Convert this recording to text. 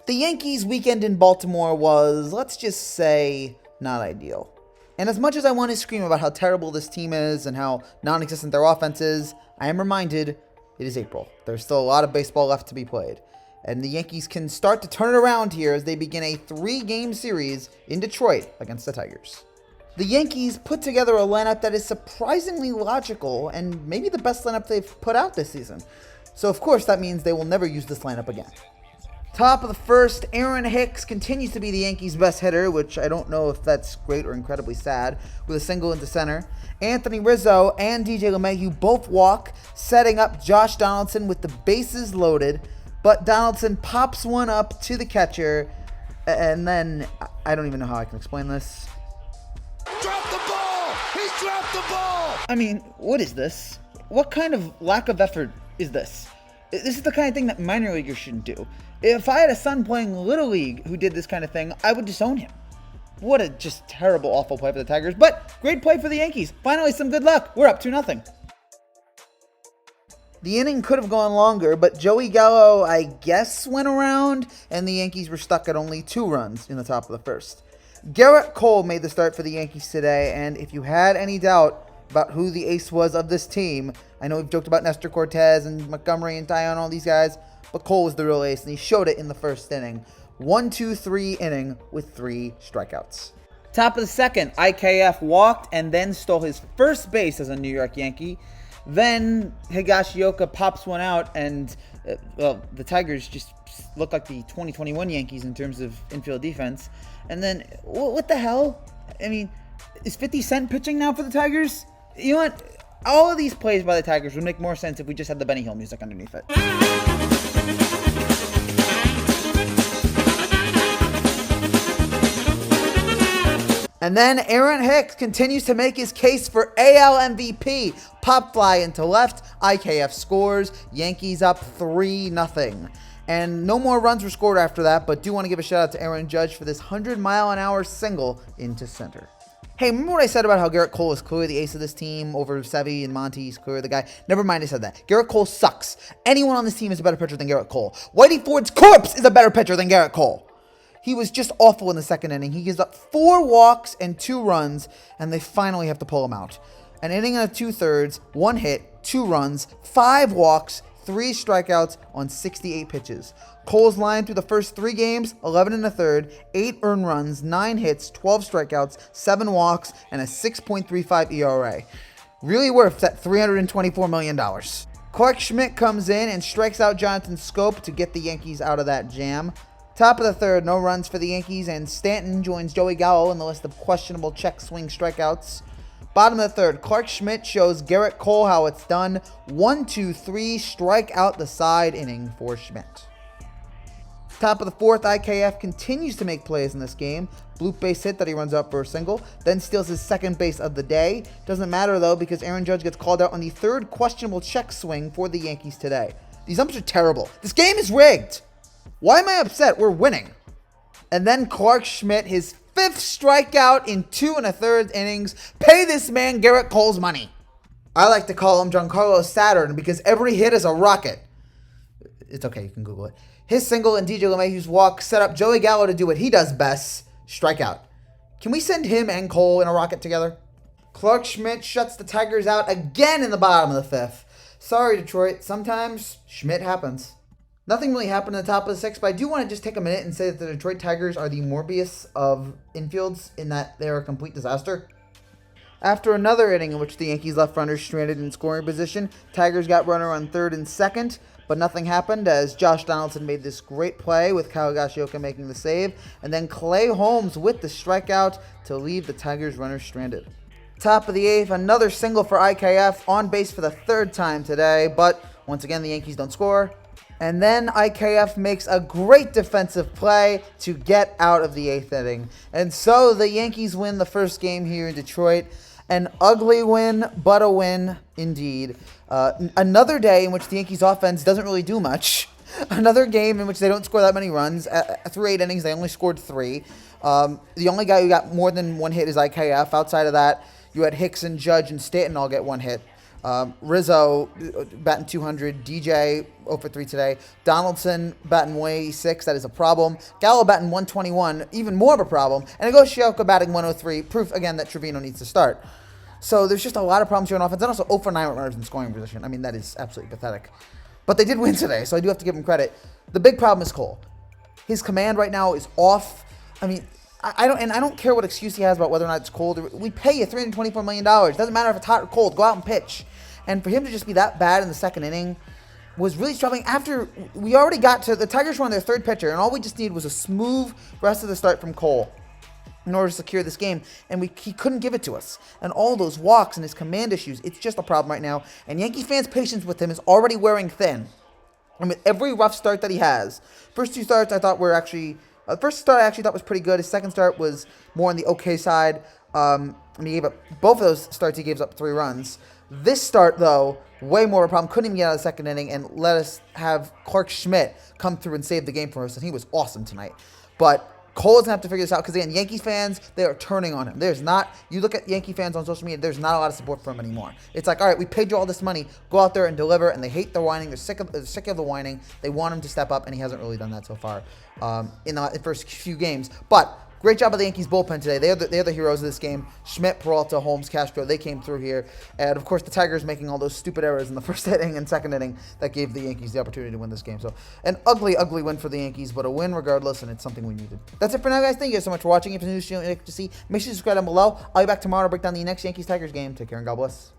The Yankees' weekend in Baltimore was, let's just say, not ideal. And as much as I want to scream about how terrible this team is and how non-existent their offense is, I am reminded it is April. There's still a lot of baseball left to be played. And the Yankees can start to turn it around here as they begin a 3-game series in Detroit against the Tigers. The Yankees put together a lineup that is surprisingly logical and maybe the best lineup they've put out this season. So of course that means they will never use this lineup again. Top of the first, Aaron Hicks continues to be the Yankees' best hitter, which I don't know if that's great or incredibly sad, with a single into center. Anthony Rizzo and DJ LeMahieu both walk, setting up Josh Donaldson with the bases loaded, but Donaldson pops one up to the catcher, and then, I don't even know how I can explain this. Drop the ball! He's dropped the ball! I mean, what is this? What kind of lack of effort is this? This is the kind of thing that minor leaguers shouldn't do. If I had a son playing Little League who did this kind of thing, I would disown him. What a just terrible, awful play for the Tigers, but great play for the Yankees. Finally, some good luck. We're up 2-0. The inning could have gone longer, but Joey Gallo, I guess, went around, and the Yankees were stuck at only 2 runs in the top of the first. Garrett Cole made the start for the Yankees today, and if you had any doubt about who the ace was of this team, I know we've joked about Nestor Cortez and Montgomery and Taillon, all these guys, but Cole was the real ace, and he showed it in the first inning. 1-2-3 inning with 3 strikeouts. Top of the second, IKF walked and then stole his first base as a New York Yankee. Then Higashioka pops one out, and the Tigers just look like the 2021 Yankees in terms of infield defense. And then, what the hell? I mean, is 50 Cent pitching now for the Tigers? You know what? All of these plays by the Tigers would make more sense if we just had the Benny Hill music underneath it. And then Aaron Hicks continues to make his case for AL MVP. Pop fly into left, IKF scores, Yankees up 3-0. And no more runs were scored after that, but do want to give a shout out to Aaron Judge for this 100-mile-an-hour single into center. Hey, remember what I said about how Garrett Cole is clearly the ace of this team over Sevy and Monty? He's clearly the guy. Never mind, I said that. Garrett Cole sucks. Anyone on this team is a better pitcher than Garrett Cole. Whitey Ford's corpse is a better pitcher than Garrett Cole. He was just awful in the second inning. He gives up 4 walks and 2 runs, and they finally have to pull him out. An inning and a 2/3, 1 hit, 2 runs, 5 walks, 3 strikeouts on 68 pitches. Cole's line through the first 3 games, 11 1/3, 8 earned runs, 9 hits, 12 strikeouts, 7 walks, and a 6.35 ERA. Really worth that $324 million. Clark Schmidt comes in and strikes out Jonathan Scope to get the Yankees out of that jam. Top of the third, no runs for the Yankees, and Stanton joins Joey Gallo in the list of questionable check swing strikeouts. Bottom of the third, Clark Schmidt shows Garrett Cole how it's done. 1-2-3, strike out the side inning for Schmidt. Top of the fourth, IKF continues to make plays in this game. Bloop base hit that he runs up for a single, then steals his second base of the day. Doesn't matter though, because Aaron Judge gets called out on the third questionable check swing for the Yankees today. These umps are terrible. This game is rigged. Why am I upset? We're winning. And then Clark Schmidt, his 5th strikeout in 2 1/3 innings. Pay this man Garrett Cole's money. I like to call him Giancarlo Saturn because every hit is a rocket. It's okay, you can Google it. His single and DJ LeMahieu's walk set up Joey Gallo to do what he does best, strike out. Can we send him and Cole in a rocket together? Clark Schmidt shuts the Tigers out again in the bottom of the 5th. Sorry, Detroit. Sometimes Schmidt happens. Nothing really happened in the top of the 6th, but I do want to just take a minute and say that the Detroit Tigers are the Morbius of infields in that they're a complete disaster. After another inning in which the Yankees left runners stranded in scoring position, Tigers got runner on 3rd and 2nd, but nothing happened as Josh Donaldson made this great play with Higashioka making the save, and then Clay Holmes with the strikeout to leave the Tigers runners stranded. Top of the 8th, another single for IKF, on base for the 3rd time today, but once again the Yankees don't score. And then IKF makes a great defensive play to get out of the 8th inning. And so the Yankees win the first game here in Detroit. An ugly win, but a win indeed. Another day in which the Yankees offense doesn't really do much. Another game in which they don't score that many runs. Through 8 innings, they only scored 3. The only guy who got more than 1 hit is IKF. Outside of that, you had Hicks and Judge and Stanton all get 1 hit. Rizzo batting 200. DJ 0 for 3 today. Donaldson batting 186. That is a problem. Gallo batting 121. Even more of a problem. And Higashioka batting 103. Proof, again, that Trevino needs to start. So there's just a lot of problems here on offense. And also 0 for 9 with runners in scoring position. I mean, that is absolutely pathetic. But they did win today, so I do have to give him credit. The big problem is Cole. His command right now is off. I mean, I don't care what excuse he has about whether or not it's cold. We pay you $324 million. Doesn't matter if it's hot or cold. Go out and pitch. And for him to just be that bad in the second inning was really troubling. After we already got to the Tigers were on their third pitcher, and all we just needed was a smooth rest of the start from Cole in order to secure this game, and he couldn't give it to us. And all those walks and his command issues, it's just a problem right now. And Yankee fans' patience with him is already wearing thin. And with every rough start that he has, first two starts I thought were actually, the first start I actually thought was pretty good. His second start was more on the okay side. He gave up, both of those starts he gave up 3 runs. This start, though, way more of a problem. Couldn't even get out of the second inning and let us have Clark Schmidt come through and save the game for us, and he was awesome tonight. But Cole doesn't have to figure this out because, again, Yankees fans, they are turning on him. There's not, you look at Yankee fans on social media, there's not a lot of support for him anymore. It's like, all right, we paid you all this money, go out there and deliver, and they hate the whining, they're sick of the whining, they want him to step up, and he hasn't really done that so far in the first few games. But great job of the Yankees bullpen today. They're the heroes of this game. Schmidt, Peralta, Holmes, Castro, they came through here. And, of course, the Tigers making all those stupid errors in the first inning and second inning that gave the Yankees the opportunity to win this game. So an ugly, ugly win for the Yankees, but a win regardless, and it's something we needed. That's it for now, guys. Thank you guys so much for watching. If you're new to the channel you'd like to see, make sure you subscribe down below. I'll be back tomorrow to break down the next Yankees-Tigers game. Take care and God bless.